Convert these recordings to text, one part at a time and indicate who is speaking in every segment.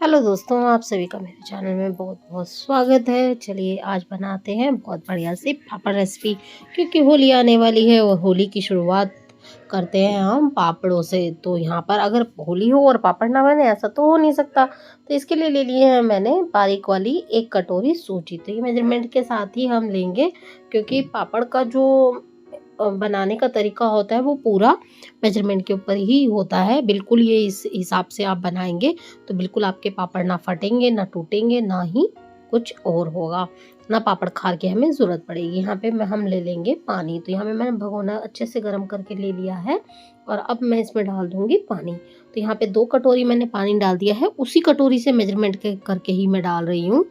Speaker 1: Hello दोस्तों, आप सभी का मेरे चैनल में बहुत बहुत स्वागत है। चलिए आज बनाते हैं बहुत बढ़िया सी पापड़ रेसिपी, क्योंकि होली आने वाली है और होली की शुरुआत करते हैं हम पापड़ों से। तो यहाँ पर अगर होली हो और पापड़ ना बने ऐसा तो हो नहीं सकता। तो इसके लिए ले लिए हैं मैंने बारीक वाली 1 कटोरी सूजी। तो ये मेजरमेंट के साथ ही हम लेंगे, क्योंकि पापड़ का जो बनाने का तरीका होता है वो पूरा मेजरमेंट के ऊपर ही होता है। बिल्कुल ये इस हिसाब से आप बनाएंगे तो बिल्कुल आपके पापड़ ना फटेंगे, ना टूटेंगे, ना ही कुछ और होगा, ना पापड़ खार की हमें ज़रूरत पड़ेगी। यहाँ पे हम ले लेंगे पानी। तो यहाँ पे मैंने भगोना अच्छे से गर्म करके ले लिया है और अब मैं इसमें डाल दूंगी पानी। तो यहाँ पे 2 कटोरी मैंने पानी डाल दिया है, उसी कटोरी से मेजरमेंट करके ही मैं डाल रही हूँ।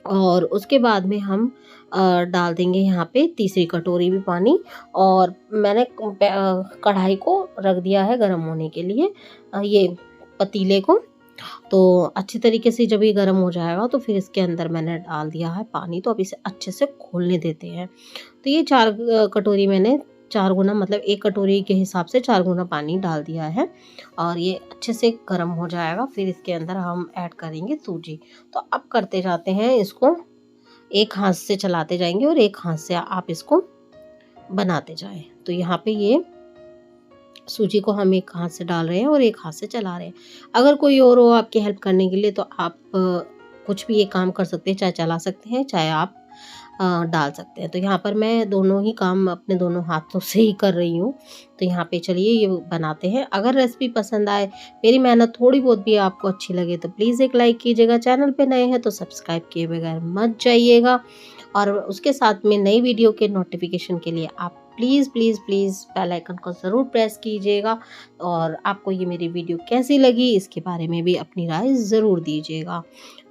Speaker 1: और उसके बाद में हम डाल देंगे यहाँ पे तीसरी कटोरी भी पानी। और मैंने कढ़ाई को रख दिया है गर्म होने के लिए, ये पतीले को। तो अच्छी तरीके से जब ये गर्म हो जाएगा तो फिर इसके अंदर मैंने डाल दिया है पानी। तो अब इसे अच्छे से खोलने देते हैं। तो ये 4 कटोरी मैंने 4 गुना, मतलब 1 कटोरी के हिसाब से 4 गुना पानी डाल दिया है। और ये अच्छे से गर्म हो जाएगा, फिर इसके अंदर हम ऐड करेंगे सूजी। तो अब करते जाते हैं इसको, एक हाथ से चलाते जाएंगे और एक हाथ से आप इसको बनाते जाएं। तो यहाँ पे ये सूजी को हम एक हाथ से डाल रहे हैं और एक हाथ से चला रहे हैं। अगर कोई और हो आपकी हेल्प करने के लिए तो आप कुछ भी ये काम कर सकते हैं, चाहे चला सकते हैं चाहे आप डाल सकते हैं। तो यहाँ पर मैं दोनों ही काम अपने दोनों हाथों से ही कर रही हूँ। तो यहाँ पे चलिए ये बनाते हैं। अगर रेसिपी पसंद आए, मेरी मेहनत थोड़ी बहुत भी आपको अच्छी लगे तो प्लीज़ एक लाइक कीजिएगा। चैनल पे नए हैं तो सब्सक्राइब किए बगैर मत जाइएगा। और उसके साथ में नई वीडियो के नोटिफिकेशन के लिए आप please please please bell icon को ज़रूर प्रेस कीजिएगा। और आपको ये मेरी वीडियो कैसी लगी इसके बारे में भी अपनी राय ज़रूर दीजिएगा।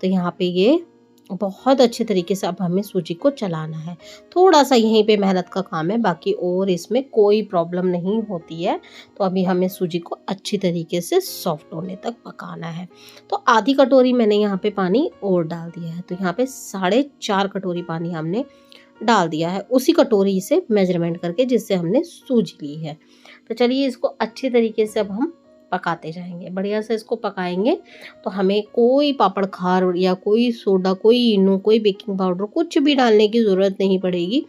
Speaker 1: तो यहाँ पे ये बहुत अच्छे तरीके से अब हमें सूजी को चलाना है। थोड़ा सा यहीं पे मेहनत का काम है, बाकी और इसमें कोई प्रॉब्लम नहीं होती है। तो अभी हमें सूजी को अच्छी तरीके से सॉफ्ट होने तक पकाना है। तो आधी कटोरी मैंने यहाँ पे पानी और डाल दिया है। तो यहाँ पे 4.5 कटोरी पानी हमने डाल दिया है, उसी कटोरी से मेजरमेंट करके जिससे हमने सूजी ली है। तो चलिए इसको अच्छे तरीके से अब हम पकाते जाएंगे, बढ़िया से इसको पकाएंगे। तो हमें कोई पापड़ खार या कोई सोडा, कोई इनो, कोई बेकिंग पाउडर कुछ भी डालने की ज़रूरत नहीं पड़ेगी।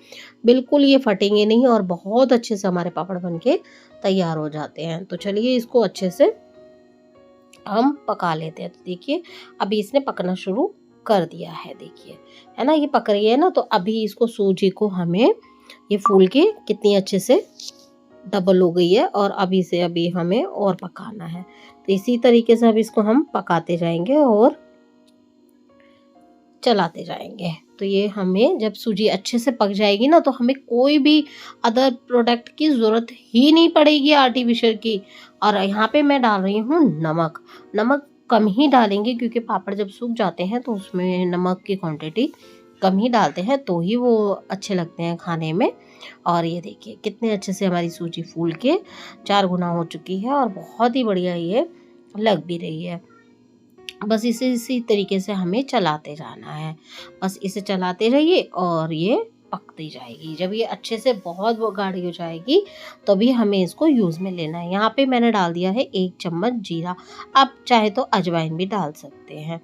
Speaker 1: बिल्कुल ये फटेंगे नहीं और बहुत अच्छे से हमारे पापड़ बनके तैयार हो जाते हैं। तो चलिए इसको अच्छे से हम पका लेते हैं। तो देखिए अभी इसने पकना शुरू कर दिया है, देखिए है ना, ये पक रही है ना। तो अभी इसको सूजी को हमें ये फूल के कितनी अच्छे से डबल हो गई है और अभी से अभी हमें और पकाना है। तो इसी तरीके से अब इसको हम पकाते जाएंगे और चलाते जाएंगे। तो ये हमें जब सूजी अच्छे से पक जाएगी ना तो हमें कोई भी अदर प्रोडक्ट की ज़रूरत ही नहीं पड़ेगी आर्टिफिशियल की। और यहाँ पे मैं डाल रही हूँ नमक। नमक कम ही डालेंगे, क्योंकि पापड़ जब सूख जाते हैं तो उसमें नमक की क्वांटिटी कम ही डालते हैं तो ही वो अच्छे लगते हैं खाने में। और ये देखिए कितने अच्छे से हमारी सूजी फूल के 4 गुना हो चुकी है और बहुत ही बढ़िया ये लग भी रही है। बस इसी तरीके से हमें चलाते जाना है। बस इसे चलाते रहिए और ये पकती जाएगी। जब ये अच्छे से बहुत वो गाढ़ी हो जाएगी तभी हमें इसको यूज़ में लेना है। यहाँ पे मैंने डाल दिया है 1 चम्मच जीरा। आप चाहे तो अजवाइन भी डाल सकते हैं।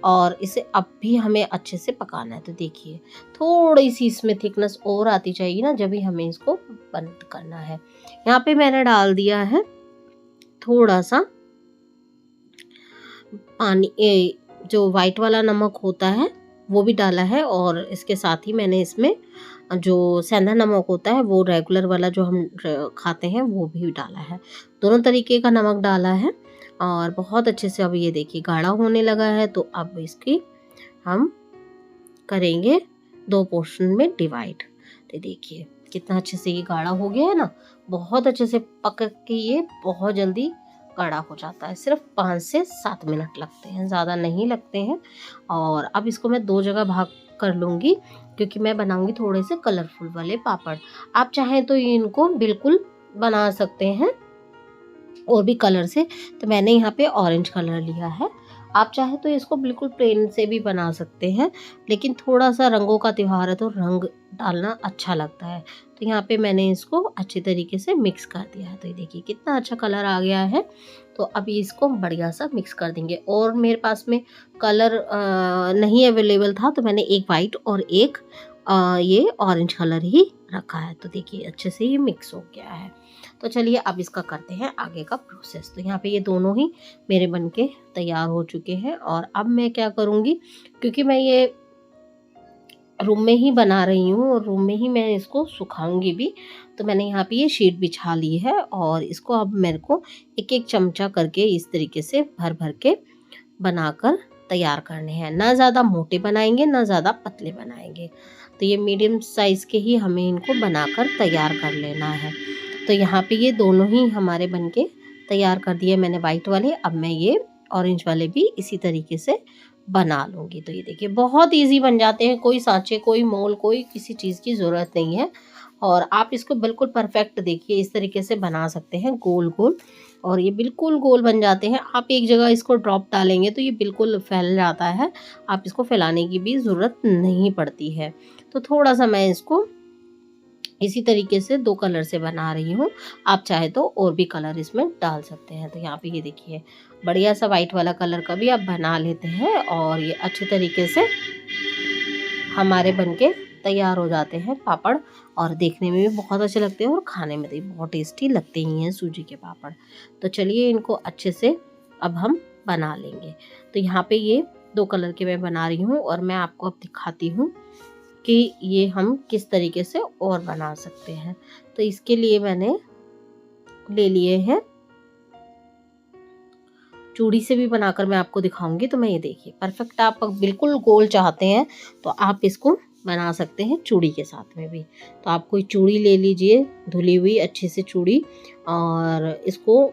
Speaker 1: और इसे अब भी हमें अच्छे से पकाना है। तो देखिए थोड़ी सी इसमें थिकनेस और आती जाएगी ना, जब भी हमें इसको बंद करना है। यहाँ पे मैंने डाल दिया है थोड़ा सा पानी, जो वाइट वाला नमक होता है वो भी डाला है। और इसके साथ ही मैंने इसमें जो सेंधा नमक होता है वो रेगुलर वाला जो हम खाते हैं वो भी डाला है। दोनों तरीके का नमक डाला है। और बहुत अच्छे से अब ये देखिए गाढ़ा होने लगा है। तो अब इसकी हम करेंगे 2 पोर्शन में डिवाइड। तो देखिए कितना अच्छे से ये गाढ़ा हो गया है ना, बहुत अच्छे से पक के ये बहुत जल्दी गाढ़ा हो जाता है। सिर्फ 5 से 7 मिनट लगते हैं, ज़्यादा नहीं लगते हैं। और अब इसको मैं 2 जगह भाग कर लूँगी, क्योंकि मैं बनाऊँगी थोड़े से कलरफुल वाले पापड़। आप चाहें तो इनको बिल्कुल बना सकते हैं और भी कलर से। तो मैंने यहाँ पे ऑरेंज कलर लिया है। आप चाहे तो इसको बिल्कुल प्लेन से भी बना सकते हैं, लेकिन थोड़ा सा रंगों का त्योहार है तो रंग डालना अच्छा लगता है। तो यहाँ पे मैंने इसको अच्छे तरीके से मिक्स कर दिया है। तो ये देखिए कितना अच्छा कलर आ गया है। तो अभी इसको बढ़िया सा मिक्स कर देंगे। और मेरे पास में कलर नहीं अवेलेबल था, तो मैंने एक वाइट और एक ये ऑरेंज कलर ही रखा है। तो देखिए अच्छे से ये मिक्स हो गया है। तो चलिए अब इसका करते हैं आगे का प्रोसेस। तो यहाँ पे ये दोनों ही मेरे बनके तैयार हो चुके हैं। और अब मैं क्या करूँगी, क्योंकि मैं ये रूम में ही बना रही हूँ और रूम में ही मैं इसको सुखाऊंगी भी, तो मैंने यहाँ पे ये शीट बिछा ली है। और इसको अब मेरे को एक एक चमचा करके इस तरीके से भर भर के बनाकर तैयार करने हैं। ना ज़्यादा मोटे बनाएंगे ना ज़्यादा पतले बनाएंगे, तो ये मीडियम साइज़ के ही हमें इनको बनाकर तैयार कर लेना है। तो यहाँ पे ये दोनों ही हमारे बनके तैयार कर दिए मैंने वाइट वाले। अब मैं ये ऑरेंज वाले भी इसी तरीके से बना लूँगी। तो ये देखिए बहुत इजी बन जाते हैं, कोई सांचे, कोई मोल, कोई किसी चीज़ की ज़रूरत नहीं है। और आप इसको बिल्कुल परफेक्ट देखिए इस तरीके से बना सकते हैं गोल गोल, और ये बिल्कुल गोल बन जाते हैं। आप एक जगह इसको ड्रॉप डालेंगे तो ये बिल्कुल फैल जाता है, आप इसको फैलाने की भी ज़रूरत नहीं पड़ती है। तो थोड़ा सा मैं इसको इसी तरीके से 2 कलर से बना रही हूँ। आप चाहे तो और भी कलर इसमें डाल सकते हैं। तो यहाँ पे ये देखिए बढ़िया सा वाइट वाला कलर का भी आप बना लेते हैं, और ये अच्छे तरीके से हमारे बनके तैयार हो जाते हैं पापड़। और देखने में भी बहुत अच्छे लगते हैं और खाने में भी बहुत टेस्टी लगते ही हैं सूजी के पापड़। तो चलिए इनको अच्छे से अब हम बना लेंगे। तो यहाँ पे ये 2 कलर के मैं बना रही हूँ, और मैं आपको अब दिखाती हूँ कि ये हम किस तरीके से और बना सकते हैं। तो इसके लिए मैंने ले लिए हैं, चूड़ी से भी बनाकर मैं आपको दिखाऊंगी। तो मैं ये देखिए परफेक्ट, आप बिल्कुल गोल चाहते हैं तो आप इसको बना सकते हैं चूड़ी के साथ में भी। तो आप कोई चूड़ी ले लीजिए, धुली हुई अच्छी सी चूड़ी, और इसको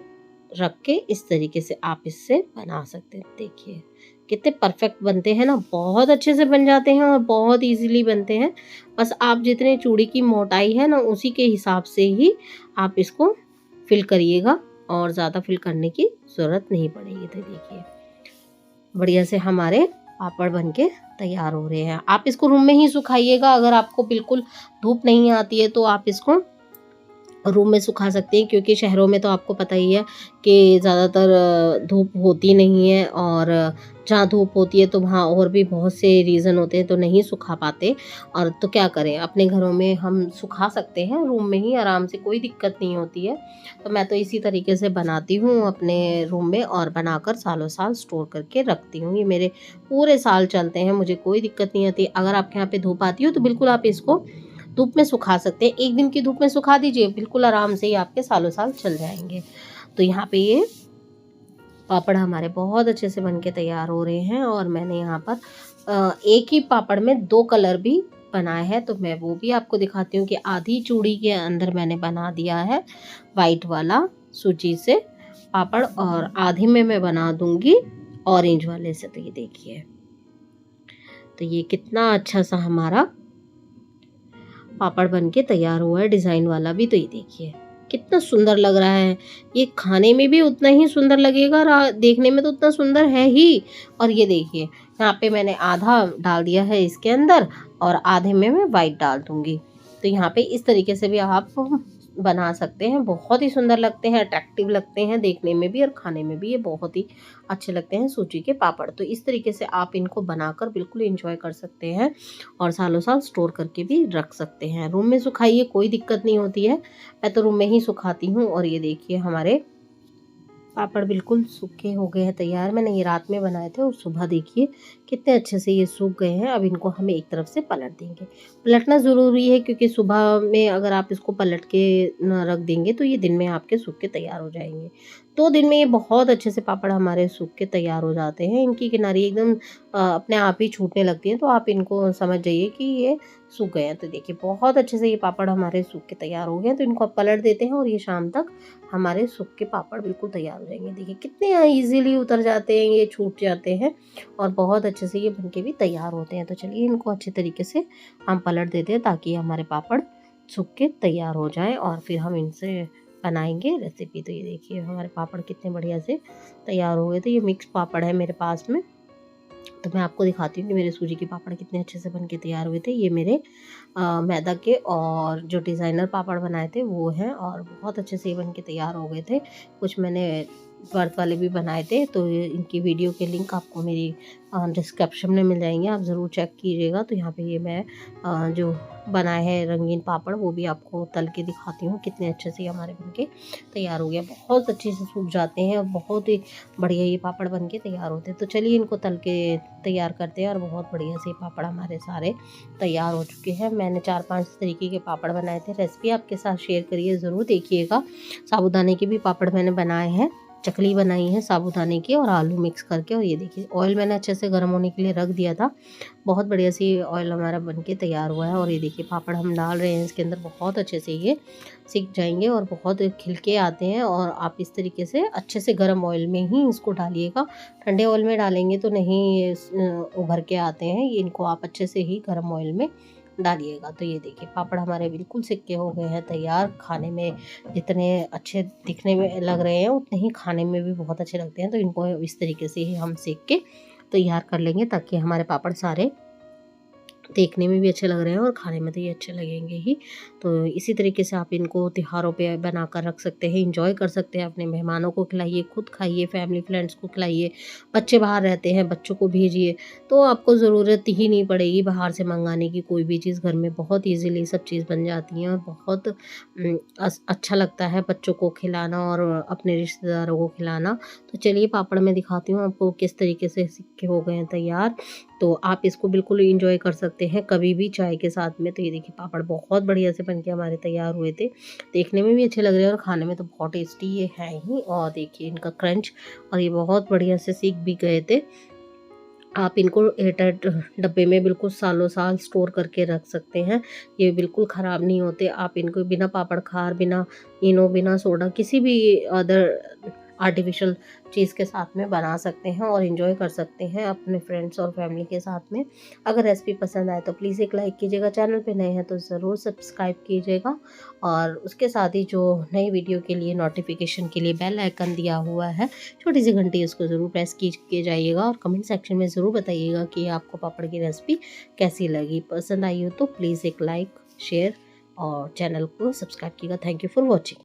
Speaker 1: रख के इस तरीके से आप इससे बना सकते हैं। देखिए कितने परफेक्ट बनते हैं ना, बहुत अच्छे से बन जाते हैं और बहुत इजीली बनते हैं। बस आप जितने चूड़ी की मोटाई है ना उसी के हिसाब से ही आप इसको फिल करिएगा, और ज़्यादा फिल करने की ज़रूरत नहीं पड़ेगी। तो देखिए बढ़िया से हमारे पापड़ बनके तैयार हो रहे हैं। आप इसको रूम में ही सुखाइएगा। अगर आपको बिल्कुल धूप नहीं आती है तो आप इसको रूम में सुखा सकते हैं, क्योंकि शहरों में तो आपको पता ही है कि ज़्यादातर धूप होती नहीं है, और जहाँ धूप होती है तो वहाँ और भी बहुत से रीज़न होते हैं तो नहीं सुखा पाते। और तो क्या करें, अपने घरों में हम सुखा सकते हैं रूम में ही आराम से, कोई दिक्कत नहीं होती है। तो मैं तो इसी तरीके से बनाती हूँ अपने रूम में, और बनाकर सालों साल स्टोर करके रखती हूँ। ये मेरे पूरे साल चलते हैं, मुझे कोई दिक्कत नहीं होती। अगर आपके यहाँ पे धूप आती हो तो बिल्कुल आप इसको धूप में सुखा सकते हैं। एक दिन की धूप में सुखा दीजिए, बिल्कुल आराम से ही आपके सालों साल चल जाएंगे। तो यहाँ पे ये पापड़ हमारे बहुत अच्छे से बनके तैयार हो रहे हैं, और मैंने यहाँ पर एक ही पापड़ में 2 कलर भी बनाए हैं। तो मैं वो भी आपको दिखाती हूँ कि आधी चूड़ी के अंदर मैंने बना दिया है वाइट वाला सूजी से पापड़, और आधी में मैं बना दूंगी ऑरेंज वाले से। तो ये देखिए, तो ये कितना अच्छा सा हमारा पापड़ बनके तैयार हुआ है, डिज़ाइन वाला भी। तो ये देखिए कितना सुंदर लग रहा है, ये खाने में भी उतना ही सुंदर लगेगा और देखने में तो उतना सुंदर है ही। और ये देखिए यहाँ पे मैंने आधा डाल दिया है इसके अंदर, और आधे में मैं वाइट डाल दूंगी। तो यहाँ पे इस तरीके से भी आप बना सकते हैं, बहुत ही सुंदर लगते हैं, अट्रैक्टिव लगते हैं देखने में भी और खाने में भी। ये बहुत ही अच्छे लगते हैं सूजी के पापड़। तो इस तरीके से आप इनको बनाकर बिल्कुल एंजॉय कर सकते हैं, और सालों साल स्टोर करके भी रख सकते हैं। रूम में सुखाइए, कोई दिक्कत नहीं होती है, मैं तो रूम में ही सुखाती हूँ। और ये देखिए हमारे पापड़ बिल्कुल सूखे हो गए हैं तैयार। मैंने ये रात में बनाए थे और सुबह देखिए कितने अच्छे से ये सूख गए हैं। अब इनको हमें एक तरफ से पलट देंगे। पलटना ज़रूरी है, क्योंकि सुबह में अगर आप इसको पलट के न रख देंगे तो ये दिन में आपके सूख के तैयार हो जाएंगे। 2 दिन में ये बहुत अच्छे से पापड़ हमारे सूख के तैयार हो जाते हैं। इनकी किनारी एकदम अपने आप ही छूटने लगती हैं, तो आप इनको समझ जाइए कि ये सूख गए हैं। तो देखिए बहुत अच्छे से ये पापड़ हमारे सूख के तैयार हो गए हैं। तो इनको आप पलट देते हैं, और ये शाम तक हमारे सूख के पापड़ बिल्कुल तैयार हो जाएंगे। देखिए कितने इजीली उतर जाते हैं, ये छूट जाते हैं, और बहुत अच्छे से ये बनके भी तैयार होते हैं। तो चलिए इनको अच्छे तरीके से हम पलट देते हैं, ताकि हमारे पापड़ सूख के तैयार हो जाएं, और फिर हम इनसे बनाएंगे रेसिपी। तो ये देखिए हमारे पापड़ कितने बढ़िया से तैयार हो गए। तो ये मिक्स पापड़ है मेरे पास में, तो मैं आपको दिखाती हूँ कि मेरे सूजी के पापड़ कितने अच्छे से बनके तैयार हुए थे। ये मेरे मैदा के और जो डिज़ाइनर पापड़ बनाए थे वो हैं, और बहुत अच्छे से ये बनके तैयार हो गए थे। कुछ मैंने व्रत वाले भी बनाए थे, तो इनकी वीडियो के लिंक आपको मेरी डिस्क्रिप्शन में मिल जाएंगे, आप ज़रूर चेक कीजिएगा। तो यहाँ पे ये मैं जो बनाए हैं रंगीन पापड़ वो भी आपको तल के दिखाती हूँ कितने अच्छे से हमारे बनके तैयार हो गया। बहुत अच्छे से सूख जाते हैं और बहुत ही बढ़िया ये पापड़ बनके तैयार होते हैं। तो चलिए इनको तल के तैयार करते हैं और बहुत बढ़िया से पापड़ हमारे सारे तैयार हो चुके हैं। मैंने 4-5 तरीके के पापड़ बनाए थे, रेसिपी आपके साथ शेयर करिए, ज़रूर देखिएगा। साबूदाने के भी पापड़ मैंने बनाए हैं, चकली बनाई है साबूदाने की और आलू मिक्स करके। और ये देखिए ऑयल मैंने अच्छे से गर्म होने के लिए रख दिया था, बहुत बढ़िया सी ऑयल हमारा बनके तैयार हुआ है। और ये देखिए पापड़ हम डाल रहे हैं इसके अंदर, बहुत अच्छे से ये सीख जाएंगे और बहुत खिलके आते हैं। और आप इस तरीके से अच्छे से गर्म ऑयल में ही इसको डालिएगा, ठंडे ऑयल में डालेंगे तो नहीं उभर के आते हैं। ये इनको आप अच्छे से ही गर्म ऑयल में डालिएगा। तो ये देखिए पापड़ हमारे बिल्कुल सिक्के हो गए हैं तैयार। खाने में जितने अच्छे दिखने में लग रहे हैं उतने ही खाने में भी बहुत अच्छे लगते हैं। तो इनको इस तरीके से ही हम सेक के तैयार कर लेंगे ताकि हमारे पापड़ सारे देखने में भी अच्छे लग रहे हैं और खाने में तो ये अच्छे लगेंगे ही। तो इसी तरीके से आप इनको त्योहारों पे बनाकर रख सकते हैं, एंजॉय कर सकते हैं, अपने मेहमानों को खिलाइए, खुद खाइए, फैमिली फ्रेंड्स को खिलाइए। बच्चे बाहर रहते हैं, बच्चों को भेजिए, तो आपको ज़रूरत ही नहीं पड़ेगी बाहर से मंगाने की कोई भी चीज़। घर में बहुत ईजीली सब चीज़ बन जाती हैं और बहुत अच्छा लगता है बच्चों को खिलाना और अपने रिश्तेदारों को खिलाना। तो चलिए पापड़ मैं दिखाती हूँ आपको किस तरीके से सिक्के हो गए हैं तैयार। तो आप इसको बिल्कुल एंजॉय कर सकते हैं कभी भी चाय के साथ में। तो ये देखिए पापड़ बहुत बढ़िया से बनके हमारे तैयार हुए थे, देखने में भी अच्छे लग रहे हैं और खाने में तो बहुत टेस्टी ये है ही। और देखिए इनका क्रंच, और ये बहुत बढ़िया से सीख भी गए थे। आप इनको एयरटाइट डब्बे में बिल्कुल सालों साल स्टोर करके रख सकते हैं, ये बिल्कुल ख़राब नहीं होते। आप इनको बिना पापड़ खार, बिना इनो, बिना सोडा, किसी भी अदर आर्टिफिशियल चीज़ के साथ में बना सकते हैं और एंजॉय कर सकते हैं अपने फ्रेंड्स और फैमिली के साथ में। अगर रेसिपी पसंद आए तो प्लीज़ एक लाइक कीजिएगा, चैनल पे नए हैं तो ज़रूर सब्सक्राइब कीजिएगा। और उसके साथ ही जो नई वीडियो के लिए नोटिफिकेशन के लिए बेल आइकन दिया हुआ है, छोटी सी घंटी, उसको ज़रूर प्रेस कीजिए जाइएगा। और कमेंट सेक्शन में ज़रूर बताइएगा कि आपको पापड़ की रेसिपी कैसी लगी। पसंद आई हो तो प्लीज़ एक लाइक, शेयर और चैनल को सब्सक्राइब कीजिएगा। Thank you for watching.